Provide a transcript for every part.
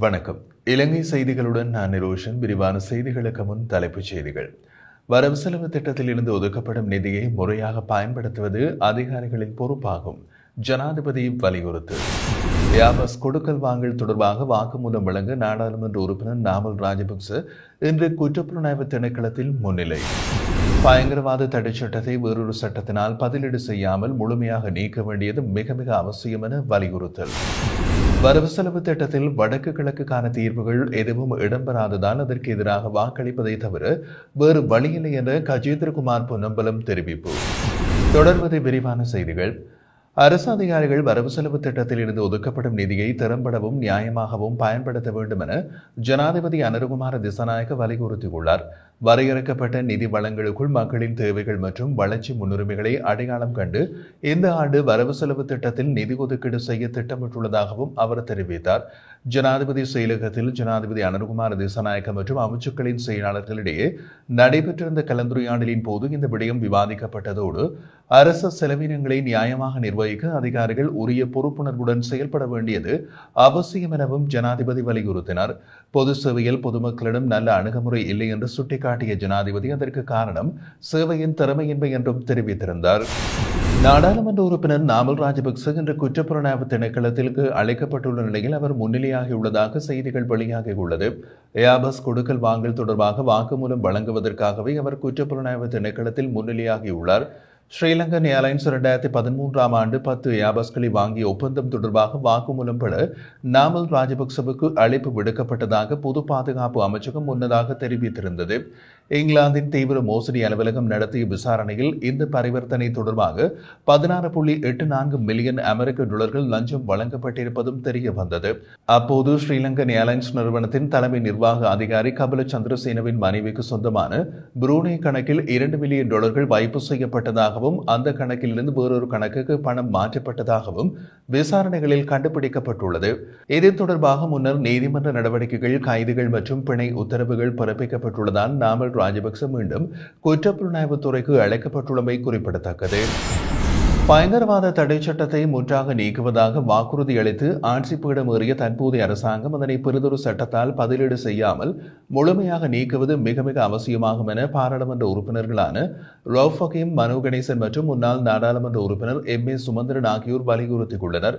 வணக்கம். இலங்கை செய்திகளுடன் நான் நிரோஷன். விரிவான செய்திகளுக்கு முன் தலைப்புச் செய்திகள். வரவு செலவு திட்டத்தில் இருந்து ஒதுக்கப்படும் நிதியை முறையாக பயன்படுத்துவது அதிகாரிகளின் பொறுப்பாகும். ஜனாதிபதி வலியுறுத்து. யாபஸ் கொடுக்கல் வாங்கல் தொடர்பாக வாக்குமூலம் வழங்க நாடாளுமன்ற உறுப்பினர் நாமல் ராஜபக்ச இன்று குற்றப்புலனாய்வு திணைக்களத்தில் முன்னிலை. பயங்கரவாத தடை சட்டத்தை வேறொரு சட்டத்தினால் பதிலீடு செய்யாமல் முழுமையாக நீக்க வேண்டியது மிக மிக அவசியம் என வலியுறுத்தல். வரவு செலவு திட்டத்தில் வடக்கு கிழக்குக்கான தீர்வுகள் எதுவும் இடம்பெறாததால் அதற்கு எதிராக வாக்களிப்பதை தவிர வேறு வழியில்லை என கஜேந்திரகுமார் பொன்னம்பலம் தெரிவிப்பு. தொடர்வது விரிவான செய்திகள். அரசு அதிகாரிகள் வரவு செலவு திட்டத்தில் இருந்து ஒதுக்கப்படும் நிதியை திறம்படவும் நியாயமாகவும் பயன்படுத்த வேண்டும் என ஜனாதிபதி அனுரகுமார திசாநாயக்க வலியுறுத்தியுள்ளார். வரையறுக்கப்பட்ட நிதி வளங்களுக்குள் மக்களின் தேவைகள் மற்றும் வளர்ச்சி முன்னுரிமைகளை அடையாளம் கண்டு இந்த ஆண்டு வரவு செலவு திட்டத்தில் நிதி ஒதுக்கீடு செய்ய திட்டமிட்டுள்ளதாகவும் அவர் தெரிவித்தார். ஜனாதிபதி செயலகத்தில் ஜனாதிபதி அனுரகுமார திசாநாயக்க மற்றும் அமைச்சுக்களின் செயலாளர்களிடையே நடைபெற்றிருந்த கலந்துரையாடலின் போது இந்த விடயம் விவாதிக்கப்பட்டதோடு அரசு செலவினங்களை நியாயமாக நிர்வகிக்க அதிகாரிகள் உரிய பொறுப்புணர்வுடன் செயல்பட வேண்டியது அவசியம் எனவும் ஜனாதிபதி வலியுறுத்தினார். பொது சேவையில் பொதுமக்களிடம் நல்ல அணுகுமுறை இல்லை என்று சுட்டிக்காட்டிய ஜனாதிபதி அதற்கு காரணம் சேவையின் திறமையின்மை என்றும் தெரிவித்திருந்தார். நாடாளுமன்ற உறுப்பினர் நாமல் ராஜபக்ச இன்று குற்றப்புலனாய்வு திணைக்களத்திற்கு அழைக்கப்பட்டுள்ள நிலையில் அவர் முன்னிலையாகியுள்ளதாக செய்திகள் வெளியாகியுள்ளது. யாபஸ் கொடுக்கல் வாங்கல் தொடர்பாக வாக்குமூலம் வழங்குவதற்காகவே அவர் குற்றப்புலனாய்வு திணைக்களத்தில் முன்னிலையாகியுள்ளார். ஸ்ரீலங்கன் ஏர்லைன்ஸ் 2013 ஆண்டு 10 யாபஸ்களை வாங்கிய ஒப்பந்தம் தொடர்பாக வாக்குமூலம் பெற நாமல் ராஜபக்சவுக்கு அழைப்பு விடுக்கப்பட்டதாக பொது பாதுகாப்பு அமைச்சகம் முன்னதாக தெரிவித்திருந்தது. இங்கிலாந்தின் தீவிர மோசடி அலுவலகம் நடத்திய விசாரணையில் இந்த பரிவர்த்தனை தொடர்பாக 16.84 மில்லியன் அமெரிக்க டாலர்கள் லஞ்சம் வழங்கப்பட்டிருப்பதும் தெரிய வந்தது. அப்போது ஸ்ரீலங்கன் ஏர்லைன்ஸ் நிறுவனத்தின் தலைமை நிர்வாக அதிகாரி கபில சந்திரசேனவின் மனைவிக்கு சொந்தமான புரூனே கணக்கில் 2 மில்லியன் டாலர்கள் வைப்பு செய்யப்பட்டதாக அந்த கணக்கிலிருந்து வேறொரு கணக்குக்கு பணம் மாற்றப்பட்டதாகவும் விசாரணைகளில் கண்டுபிடிக்கப்பட்டுள்ளது. இது தொடர்பாக முன்னர் நீதிமன்ற நடவடிக்கைகள், கைதுகள் மற்றும் பிணை உத்தரவுகள் பிறப்பிக்கப்பட்டுள்ளதால் நாமல் ராஜபக்ச மீண்டும் குற்றப்புலனாய்வு துறைக்கு அழைக்கப்பட்டுள்ளமை குறிப்பிடத்தக்கது. பயங்கரவாத தடை சட்டத்தை முற்றாக நீக்குவதாக வாக்குறுதி அளித்து ஆட்சி பீடமேறிய தற்போதைய அரசாங்கம் அதனை பெரிதொரு சட்டத்தால் பதிலீடு செய்யாமல் முழுமையாக நீக்குவது மிக மிக அவசியமாகும் என பாராளுமன்ற உறுப்பினர்களான ரவுஃப் ஹக்கீம், மனோ கணேசன் மற்றும் முன்னாள் நாடாளுமன்ற உறுப்பினர் M.A. சுமந்திரன் ஆகியோர் வலியுறுத்தியுள்ளனர்.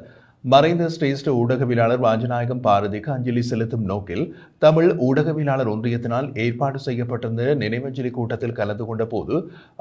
மறைந்த சிரேஷ்ட ஊடகவியலாளர் ராஜநாயகம் பாரதிக்கு அஞ்சலி செலுத்தும் நோக்கில் தமிழ் ஊடகவியலாளர் ஒன்றியத்தினால் ஏற்பாடு செய்யப்பட்டிருந்த நினைவஞ்சலி கூட்டத்தில் கலந்து கொண்ட போது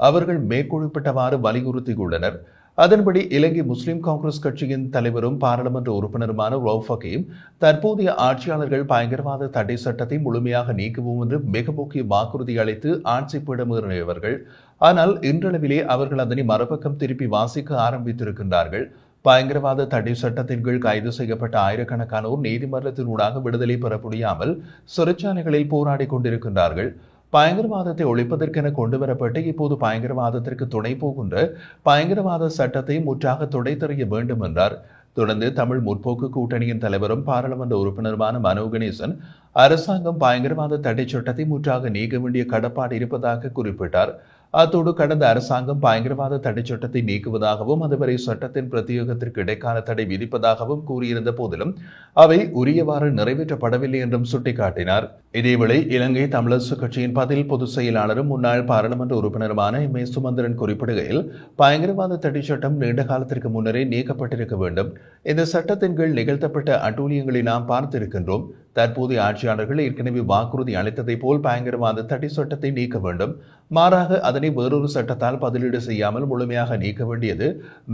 அவர்கள் மேற்கொள்ளப்பட்டவாறு வலியுறுத்தியுள்ளனர். அதன்படி இலங்கை முஸ்லிம் காங்கிரஸ் கட்சியின் தலைவரும் பாராளுமன்ற உறுப்பினருமான ரவுஃப் ஹக்கீம் தற்போதைய ஆட்சியாளர்கள் பயங்கரவாத தடை சட்டத்தை முழுமையாக நீக்குவோம் என்று மிக முக்கிய வாக்குறுதி அளித்து ஆட்சி பீடமேறியவர்கள். ஆனால் இன்றளவிலே அவர்கள் அதனை மறுபக்கம் திருப்பி வாசிக்க ஆரம்பித்திருக்கின்றார்கள். பயங்கரவாத தடை சட்டத்தின் கீழ் கைது செய்யப்பட்ட ஆயிரக்கணக்கானோர் நீதிமன்றத்தினூடாக விடுதலை பெற முடியாமல் சிறைச்சாலைகளில் போராடி கொண்டிருக்கின்றார்கள். பயங்கரவாதத்தை ஒழிப்பதற்கென கொண்டுவரப்பட்டு இப்போது பயங்கரவாதத்திற்கு துணை போகின்ற பயங்கரவாத சட்டத்தை முற்றாக துடைத்தெறிய வேண்டும் என்றார். தொடர்ந்து தமிழ் முற்போக்கு கூட்டணியின் தலைவரும் பாராளுமன்ற உறுப்பினருமான மனோ கணேசன் அரசாங்கம் பயங்கரவாத தடை சட்டத்தை முற்றாக நீக்க வேண்டிய கடப்பாடு இருப்பதாக குறிப்பிட்டார். அத்தோடு கடந்த அரசாங்கம் பயங்கரவாத தடை சட்டத்தை நீக்குவதாகவும் அதுவரை சட்டத்தின் பிரத்தியோகத்திற்கு இடைக்கால தடை விதிப்பதாகவும் கூறியிருந்த போதிலும் அவை உரியவாறு நிறைவேற்றப்படவில்லை என்றும் சுட்டிக்காட்டினார். இதேவேளை இலங்கை தமிழரசு கட்சியின் பதில் பொதுச் செயலாளரும் முன்னாள் பாராளுமன்ற உறுப்பினருமான M.A. சுமந்திரன் குறிப்பிடுகையில் பயங்கரவாத தடை சட்டம் நீண்ட காலத்திற்கு முன்னரே நீக்கப்பட்டிருக்க வேண்டும். இந்த சட்டத்தின் கீழ் நிகழ்த்தப்பட்ட அட்டூழியங்களை நாம் பார்த்திருக்கின்றோம். தற்போதைய ஆட்சியாளர்கள் ஏற்கனவே வாக்குறுதி அளித்ததை போல் பயங்கரவாத தடை சட்டத்தை நீக்க வேண்டும். மாறாக அதனை வேறொரு சட்டத்தால் பதிலீடு செய்யாமல் முழுமையாக நீக்க வேண்டியது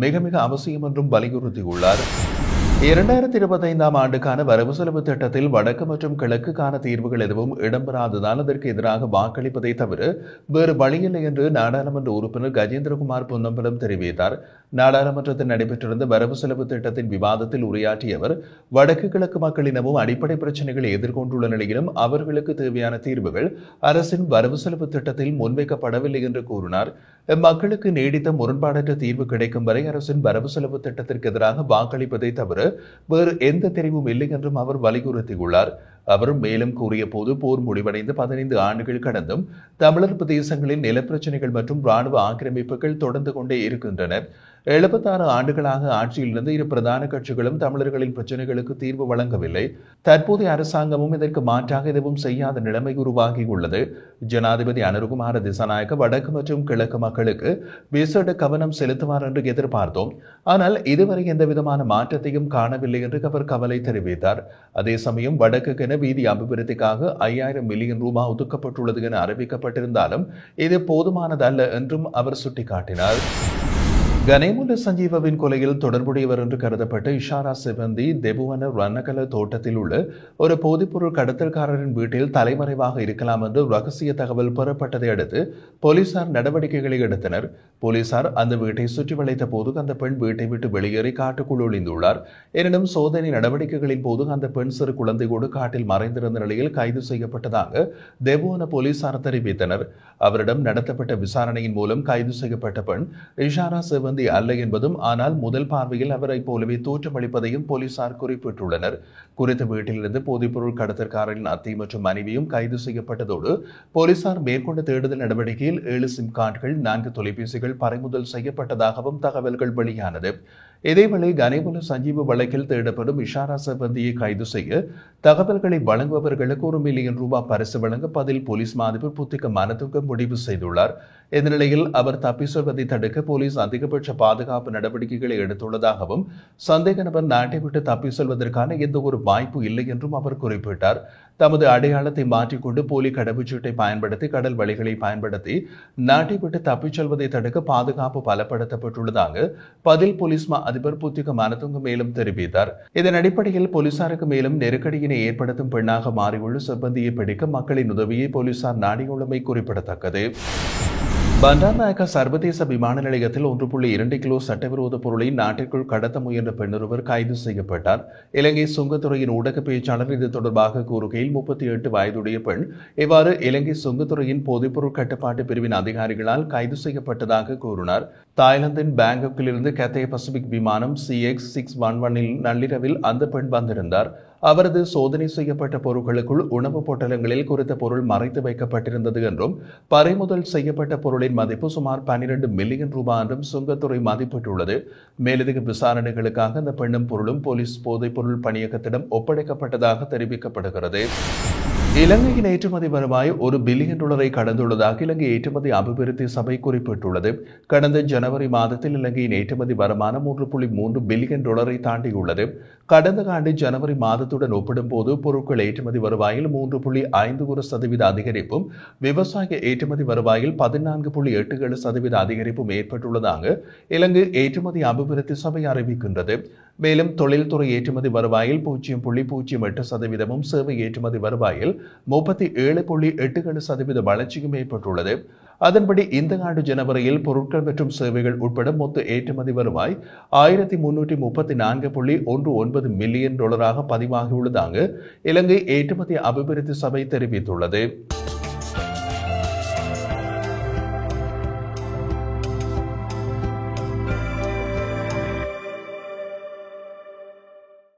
மிக மிக அவசியம் என்றும் வலியுறுத்தியுள்ளார். 2025 ஆண்டுக்கான வரவு செலவு திட்டத்தில் வடக்கு மற்றும் கிழக்குக்கான தீர்வுகள் எதுவும் இடம்பெறாததால் அதற்கு எதிராக வாக்களிப்பதை தவிர வேறு வழியில்லை என்று நாடாளுமன்ற உறுப்பினர் கஜேந்திரகுமார் பொன்னம்பலம் தெரிவித்தார். நாடாளுமன்றத்தில் நடைபெற்றிருந்த வரவு செலவு திட்டத்தின் விவாதத்தில் உரையாற்றிய அவர் வடக்கு கிழக்கு மக்களினமும் அடிப்படை பிரச்சினைகளை எதிர்கொண்டுள்ள நிலையிலும் அவர்களுக்கு தேவையான தீர்வுகள் அரசின் வரவு செலவு திட்டத்தில் முன்வைக்கப்படவில்லை என்று கூறினார். மக்களுக்கு நீடித்த முரண்பாடற்ற தீர்வு கிடைக்கும் வரை அரசின் வரவு செலவு திட்டத்திற்கு எதிராக வாக்களிப்பதை தவிர வேறு எந்த தெரிவும் இல்லை என்றும் அவர் வலியுறுத்தியுள்ளார். அவர் மேலும் கூறிய போது போர் முடிவடைந்து 15 ஆண்டுகள் கடந்தும் தமிழர் பிரதேசங்களின் நிலப்பிரச்சனைகள் மற்றும் ராணுவ ஆக்கிரமிப்புகள் தொடர்ந்து கொண்டே இருக்கின்றன. 76 ஆண்டுகளாக ஆட்சியில் இருந்த இரு பிரதான கட்சிகளும் தமிழர்களின் பிரச்சனைகளுக்கு தீர்வு வழங்கவில்லை. தற்போதைய அரசாங்கமும் இதற்கு மாற்றாக எதுவும் செய்யாத நிலைமை உருவாகியுள்ளது. ஜனாதிபதி அனுருகுமார திசாநாயக்க வடக்கு மற்றும் கிழக்கு மக்களுக்கு விசேட கவனம் செலுத்துவார் என்று எதிர்பார்த்தோம். ஆனால் இதுவரை எந்தவிதமான மாற்றத்தையும் காணவில்லை என்று அவர் கவலை தெரிவித்தார். அதே சமயம் வடக்குக்கென வீதி அபிவிருத்திக்காக 5000 மில்லியன் ரூபாய் ஒதுக்கப்பட்டுள்ளது என அறிவிக்கப்பட்டிருந்தாலும் இது போதுமானதல்ல என்றும் அவர் சுட்டிக்காட்டினார். கனேமுல்ல சஞ்சீவவின் கொலையில் தொடர்புடையவர் என்று கருதப்பட்ட இஷாரா செவந்தி தெபுவன ரன்னகல தோட்டத்தில் உள்ள ஒரு போதைப்பொருள் கடத்தல்காரரின் வீட்டில் தலைமறைவாக இருக்கலாம் என்று ரகசிய தகவல் பெறப்பட்டதை அடுத்து போலீசார் நடவடிக்கைகளை எடுத்தனர். போலீசார் அந்த வீட்டை சுற்றி வளைத்த போது அந்த பெண் வீட்டை விட்டு வெளியேறி காட்டுக்குள் ஒளிந்துள்ளார். எனினும் சோதனை நடவடிக்கைகளின் போது அந்த பெண் சிறு குழந்தையோடு காட்டில் மறைந்திருந்த நிலையில் கைது செய்யப்பட்டதாக தெபுவன போலீசார் தெரிவித்தனர். அவரிடம் நடத்தப்பட்ட விசாரணையின் மூலம் கைது செய்யப்பட்ட பெண் இஷாரா செவந்தி அல்ல என்பதும், ஆனால் முதல் பார்வையில் அவரை போலவே தோற்றமளிப்பதையும் போலீசார் குறிப்பிட்டுள்ளனர். குறித்த வீட்டிலிருந்து போதைப்பொருள் கடத்தற்காரரின் அத்தை மற்றும் மனைவியும் கைது செய்யப்பட்டதோடு போலீசார் மேற்கொண்ட தேடுதல் நடவடிக்கையில் 7 சிம் கார்டுகள் 4 தொலைபேசிகள் பறிமுதல் செய்யப்பட்டதாகவும் தகவல்கள் வெளியானது. இதேவேளை கனேமுல்ல சஞ்சீவ வழக்கில் தேடப்படும் இஷாரா செவந்தியை கைது செய்ய தகவல்களை வழங்குபவர்களுக்கு 1 மில்லியன் ரூபாய் பரிசு வழங்க பதில் போலீஸ் மாதிபர் புத்திக மனதுங்க முடிவு செய்துள்ளார். இந்த நிலையில் அவர் தப்பி செல்வதை தடுக்க போலீஸ் அதிகபட்ச பாதுகாப்பு நடவடிக்கைகளை எடுத்துள்ளதாகவும் சந்தேக நபர் நாட்டை விட்டு தப்பி செல்வதற்கான எந்த ஒரு வாய்ப்பு இல்லை என்றும் அவர் குறிப்பிட்டார். தமது அடையாளத்தை மாற்றிக்கொண்டு போலி கடவுச்சீட்டை பயன்படுத்தி கடல் வழிகளை பயன்படுத்தி நாட்டை விட்டு தப்பிச் செல்வதை தடுக்க பாதுகாப்பு பலப்படுத்தப்பட்டுள்ளதாக பதில் போலீஸ் அதிபர் புத்திக மனதுங்க மேலும் தெரிவித்தார். இதன் அடிப்படையில் போலீசாருக்கு மேலும் நெருக்கடியினை ஏற்படுத்தும் பெண்ணாக மாறியுள்ள செவ்வந்தியை பிடிக்க மக்களின் உதவியை போலீசார் நாடியுள்ளமை குறிப்பிடத்தக்கது. பண்டார்நாயக்கா சர்வதேச விமான நிலையத்தில் 1.2 கிலோ சட்டவிரோத பொருளை நாட்டிற்குள் கடத்த முயன்ற பெண்ணொருவர் கைது செய்யப்பட்டார். இலங்கை சுங்கத்துறையின் ஊடக பேச்சாளர் இது தொடர்பாக கூறுகையில் 38 வயதுடைய பெண் இவ்வாறு இலங்கை சுங்கத்துறையின் போதைப்பொருள் கட்டுப்பாட்டு பிரிவின் அதிகாரிகளால் கைது செய்யப்பட்டதாக கூறினார். தாய்லாந்தின் பேங்காக்கிலிருந்து கத்தே பசிபிக் விமானம் CX-611 நள்ளிரவில் அந்த பெண் வந்திருந்தார். அவரது சோதனை செய்யப்பட்ட பொருட்களுக்குள் உணவு பொட்டலங்களில் குறித்த பொருள் மறைத்து வைக்கப்பட்டிருந்தது என்றும் பறிமுதல் செய்யப்பட்ட பொருளின் மதிப்பு சுமார் 12 மில்லியன் ரூபாய் என்றும் சுங்கத்துறை மதிப்பிட்டுள்ளது. மேலதிக விசாரணைகளுக்காக அந்த பெண்ணும் பொருளும் போலீஸ் போதைப் பொருள் பணியகத்திடம் ஒப்படைக்கப்பட்டதாக தெரிவிக்கப்படுகிறது. இலங்கையின் ஏற்றுமதி வருவாய் $1 பில்லியன் கடந்துள்ளதாக இலங்கை ஏற்றுமதி அபிவிருத்தி சபை குறிப்பிட்டுள்ளது. கடந்த ஜனவரி மாதத்தில் இலங்கையின் ஏற்றுமதி வருமானம் $3.3 பில்லியன் தாண்டியுள்ளது. கடந்த ஆண்டு ஜனவரி மாதத்துடன் ஒப்பிடும்போது பொருட்கள் ஏற்றுமதி வருவாயில் 3.51% அதிகரிப்பும் விவசாய ஏற்றுமதி வருவாயில் 14.87% அதிகரிப்பும் ஏற்பட்டுள்ளதாக இலங்கை ஏற்றுமதி அபிவிருத்தி சபை அறிவிக்கின்றது. மேலும் தொழில்துறை ஏற்றுமதி வருவாயில் 0.08%, சேவை ஏற்றுமதி வருவாயில் 37.87% வளர்ச்சியும் ஏற்பட்டுள்ளது. அதன்படி இந்த ஆண்டு ஜனவரியில் பொருட்கள் மற்றும் சேவைகள் உட்பட மொத்த ஏற்றுமதி வருவாய் $1334.19 மில்லியன் பதிவாகியுள்ளதாக இலங்கை ஏற்றுமதி அபிவிருத்தி சபை தெரிவித்துள்ளது.